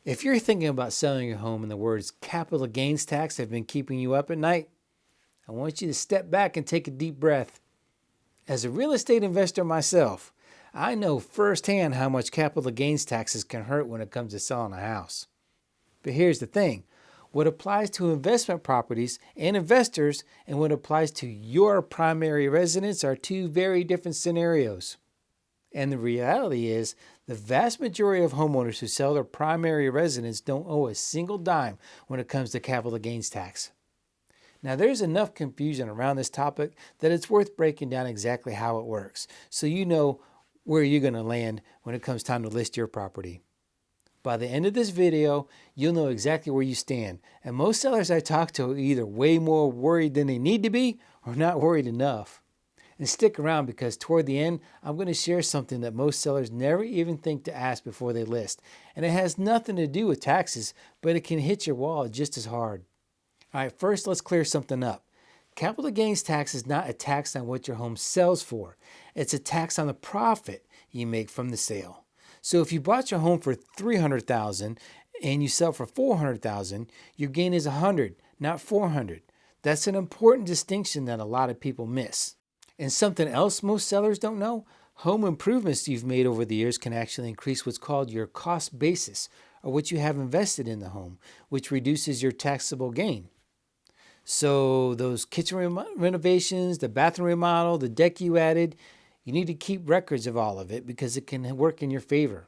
If you're thinking about selling your home and the words capital gains tax have been keeping you up at night, I want you to step back and take a deep breath. As a real estate investor myself, I know firsthand how much capital gains taxes can hurt when it comes to selling a house. But here's the thing. What applies to investment properties and investors and what applies to your primary residence are two very different scenarios. And the reality is, the vast majority of homeowners who sell their primary residence don't owe a single dime when it comes to capital gains tax. Now, there's enough confusion around this topic that it's worth breaking down exactly how it works, so you know where you're going to land when it comes time to list your property. By the end of this video, you'll know exactly where you stand, and most sellers I talk to are either way more worried than they need to be or not worried enough. And stick around because toward the end, I'm going to share something that most sellers never even think to ask before they list. And it has nothing to do with taxes, but it can hit your wallet just as hard. All right, first let's clear something up. Capital gains tax is not a tax on what your home sells for. It's a tax on the profit you make from the sale. So if you bought your home for $300,000 and you sell for $400,000, your gain is $100, not $400. That's an important distinction that a lot of people miss. And something else most sellers don't know, home improvements you've made over the years can actually increase what's called your cost basis, or what you have invested in the home, which reduces your taxable gain. So those kitchen renovations, the bathroom remodel, the deck you added, you need to keep records of all of it because it can work in your favor.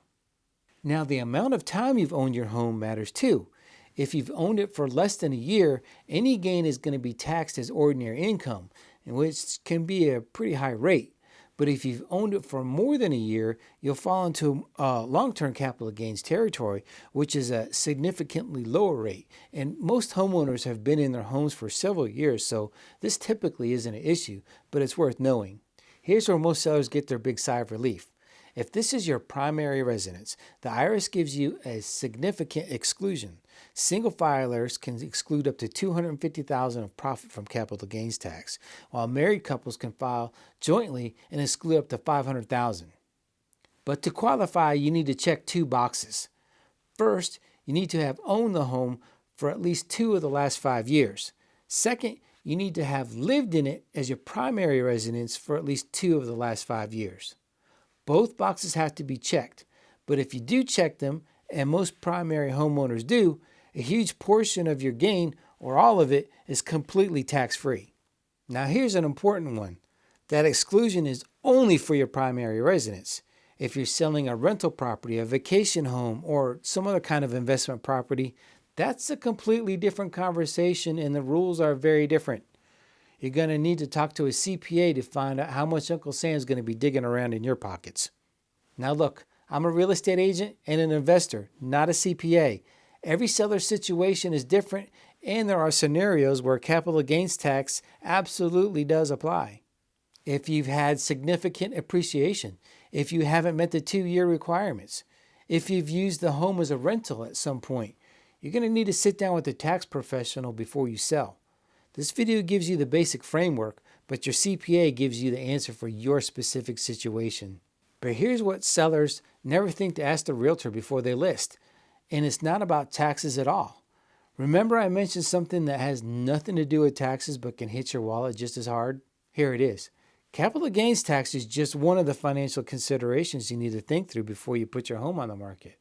Now, the amount of time you've owned your home matters too. If you've owned it for less than a year, any gain is going to be taxed as ordinary income, which can be a pretty high rate. But if you've owned it for more than a year, you'll fall into long-term capital gains territory, which is a significantly lower rate. And most homeowners have been in their homes for several years, so this typically isn't an issue, but it's worth knowing. Here's where most sellers get their big sigh of relief. If this is your primary residence, the IRS gives you a significant exclusion. Single filers can exclude up to $250,000 of profit from capital gains tax, while married couples can file jointly and exclude up to $500,000. But to qualify, you need to check two boxes. First, you need to have owned the home for at least 2 of the last 5 years. Second, you need to have lived in it as your primary residence for at least 2 of the last 5 years. Both boxes have to be checked, but if you do check them, and most primary homeowners do, a huge portion of your gain, or all of it, is completely tax-free. Now here's an important one. That exclusion is only for your primary residence. If you're selling a rental property, a vacation home, or some other kind of investment property, that's a completely different conversation and the rules are very different. You're going to need to talk to a CPA to find out how much Uncle Sam's going to be digging around in your pockets. Now look, I'm a real estate agent and an investor, not a CPA. Every seller's situation is different, and there are scenarios where capital gains tax absolutely does apply. If you've had significant appreciation, if you haven't met the 2-year requirements, if you've used the home as a rental at some point, you're going to need to sit down with a tax professional before you sell. This video gives you the basic framework, but your CPA gives you the answer for your specific situation. But here's what sellers never think to ask the realtor before they list, and it's not about taxes at all. Remember I mentioned something that has nothing to do with taxes but can hit your wallet just as hard? Here it is. Capital gains tax is just one of the financial considerations you need to think through before you put your home on the market.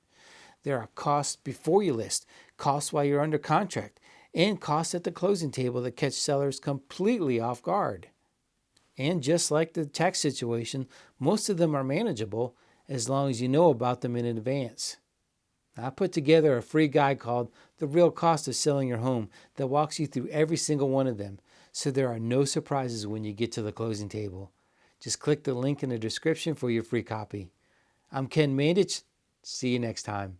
There are costs before you list, costs while you're under contract, and costs at the closing table that catch sellers completely off guard. And just like the tax situation, most of them are manageable as long as you know about them in advance. I put together a free guide called The Real Cost of Selling Your Home that walks you through every single one of them, so there are no surprises when you get to the closing table. Just click the link in the description for your free copy. I'm Ken Mandich. See you next time.